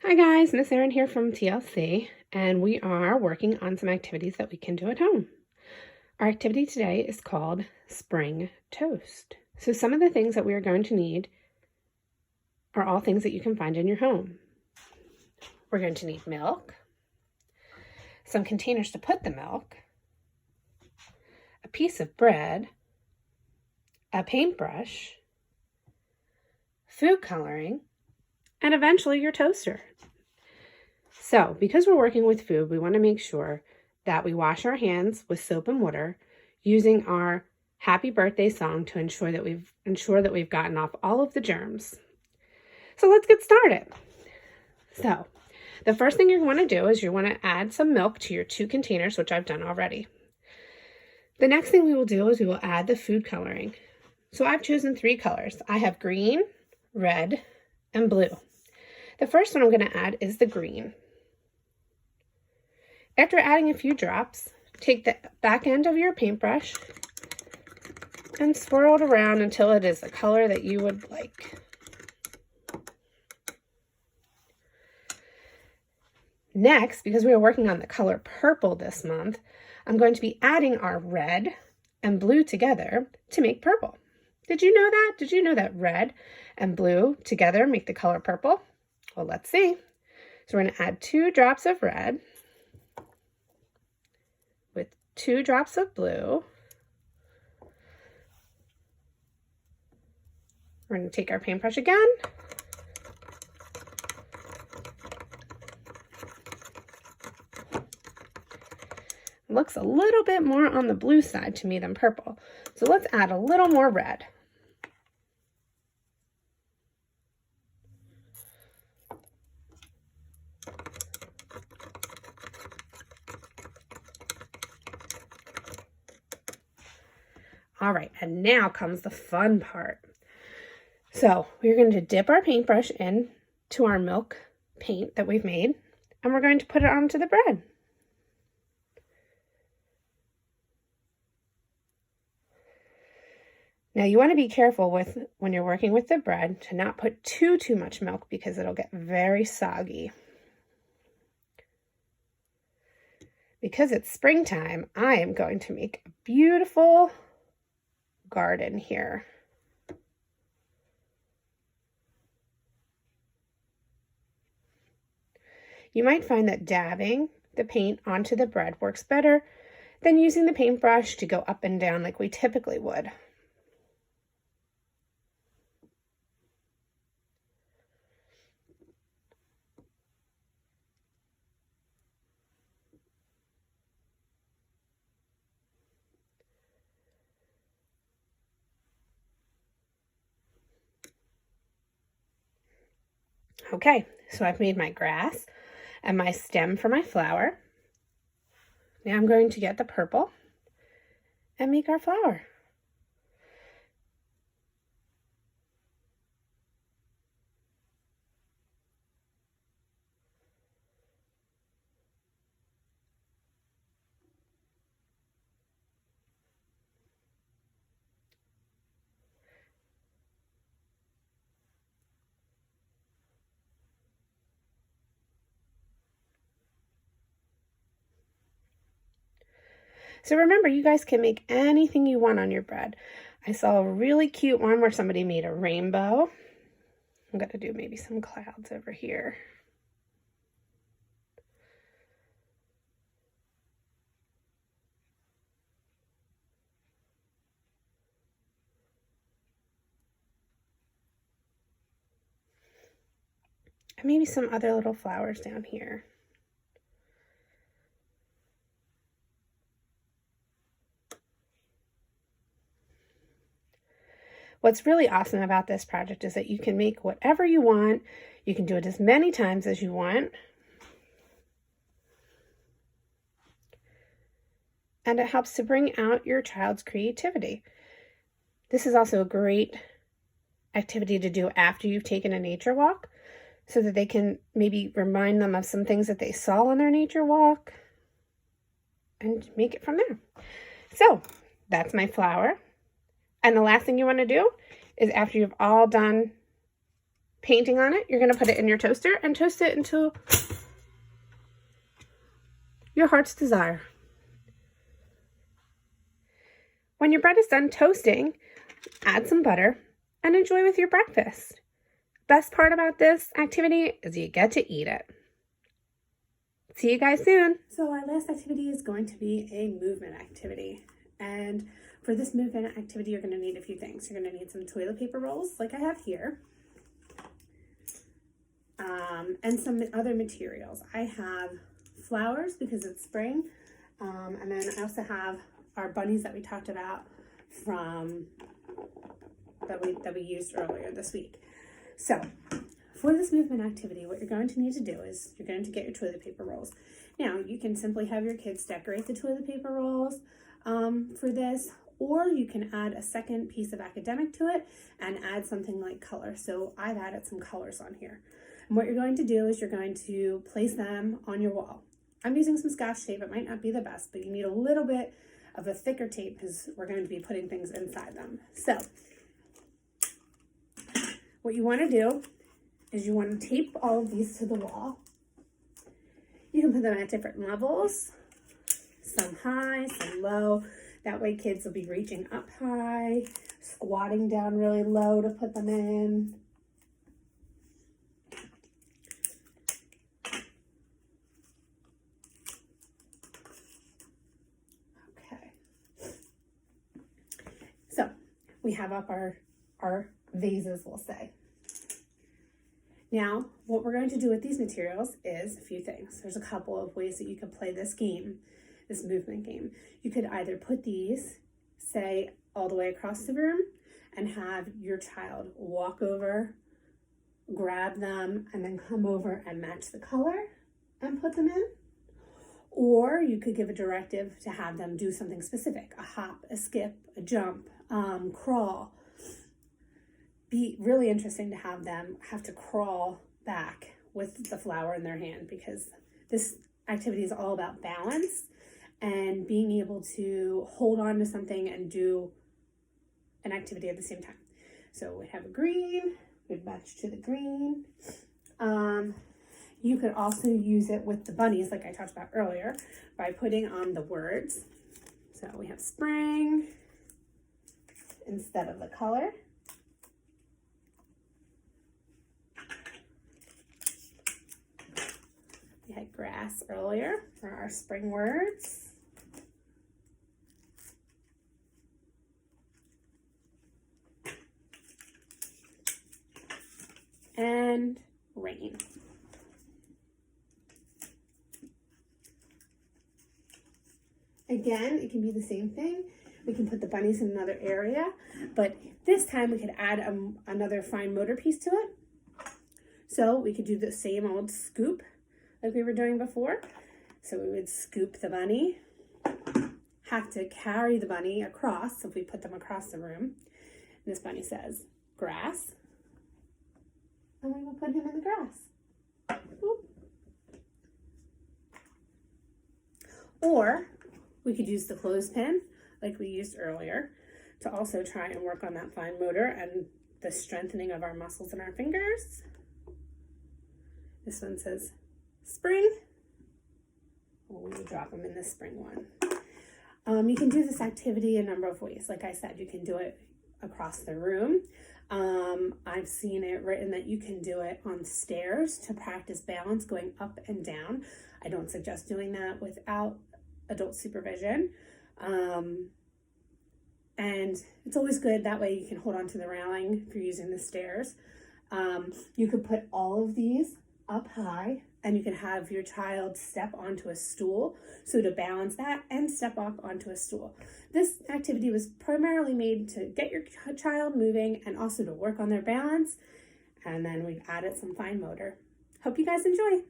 Hi guys, Miss Erin here from TLC, and we are working on some activities that we can do at home. Our activity today is called Spring Toast. So some of the things that we are going to need are all things that you can find in your home. We're going to need milk, some containers to put the milk, a piece of bread, a paintbrush, food coloring, and eventually your toaster. So, because we're working with food, we want to make sure that we wash our hands with soap and water using our happy birthday song to ensure that we've gotten off all of the germs. So let's get started. So, the first thing you want to do is you want to add some milk to your 2 containers, which I've done already. The next thing we will do is we will add the food coloring. So I've chosen 3 colors. I have green, red, and blue. The first one I'm going to add is the green. After adding a few drops, take the back end of your paintbrush and swirl it around until it is the color that you would like. Next, because we are working on the color purple this month, I'm going to be adding our red and blue together to make purple. Did you know that? Did you know that red and blue together make the color purple? Well, let's see. So we're going to add 2 drops of red with 2 drops of blue. We're going to take our paintbrush again. Looks a little bit more on the blue side to me than purple. So let's add a little more red. All right, and now comes the fun part. So we're going to dip our paintbrush into our milk paint that we've made, and we're going to put it onto the bread. Now you want to be careful when you're working with the bread to not put too much milk because it'll get very soggy. Because it's springtime, I am going to make a beautiful garden here. You might find that dabbing the paint onto the bread works better than using the paintbrush to go up and down like we typically would. Okay, so I've made my grass and my stem for my flower. Now I'm going to get the purple and make our flower. So remember, you guys can make anything you want on your bread. I saw a really cute one where somebody made a rainbow. I'm going to do maybe some clouds over here. And maybe some other little flowers down here. What's really awesome about this project is that you can make whatever you want. You can do it as many times as you want. And it helps to bring out your child's creativity. This is also a great activity to do after you've taken a nature walk so that they can maybe remind them of some things that they saw on their nature walk and make it from there. So that's my flower. And the last thing you want to do is after you've all done painting on it, you're going to put it in your toaster and toast it until your heart's desire. When your bread is done toasting, add some butter and enjoy with your breakfast. Best part about this activity is you get to eat it. See you guys soon. So our last activity is going to be a movement activity. And for this movement activity, you're going to need a few things. You're going to need some toilet paper rolls like I have here. And some other materials. I have flowers because it's spring. And then I also have our bunnies that we talked about that we used earlier this week. So for this movement activity, what you're going to need to do is you're going to get your toilet paper rolls. Now, you can simply have your kids decorate the toilet paper rolls for this, or you can add a second piece of academic to it and add something like color. So I've added some colors on here. And what you're going to do is you're going to place them on your wall. I'm using some Scotch tape. It might not be the best, but you need a little bit of a thicker tape because we're going to be putting things inside them. So what you want to do is you want to tape all of these to the wall. You can put them at different levels, some high, some low. That way kids will be reaching up high, squatting down really low to put them in. Okay. So we have up our vases, we'll say. Now, what we're going to do with these materials is a few things. There's a couple of ways that you could play this game, this movement game. You could either put these, say, all the way across the room and have your child walk over, grab them, and then come over and match the color and put them in. Or you could give a directive to have them do something specific, a hop, a skip, a jump, crawl. Be really interesting to have them have to crawl back with the flower in their hand, because this activity is all about balance and being able to hold on to something and do an activity at the same time. So we have a green, we'd match to the green. You could also use it with the bunnies like I talked about earlier by putting on the words. So we have spring instead of the color. We had grass earlier for our spring words. And rain. Again, it can be the same thing. We can put the bunnies in another area, but this time we could add another fine motor piece to it. So we could do the same old scoop like we were doing before. So we would scoop the bunny, have to carry the bunny across if we put them across the room. And this bunny says, grass. And we will put him in the grass. Boop. Or we could use the clothespin like we used earlier to also try and work on that fine motor and the strengthening of our muscles in our fingers. This one says spring. Well, we will drop them in the spring one. You can do this activity a number of ways. Like I said, you can do it across the room. I've seen it written that you can do it on stairs to practice balance going up and down. I don't suggest doing that without adult supervision. And it's always good. That way you can hold on to the railing if you're using the stairs. You could put all of these up high, and you can have your child step onto a stool. So to balance that and step up onto a stool. This activity was primarily made to get your child moving and also to work on their balance. And then we've added some fine motor. Hope you guys enjoy.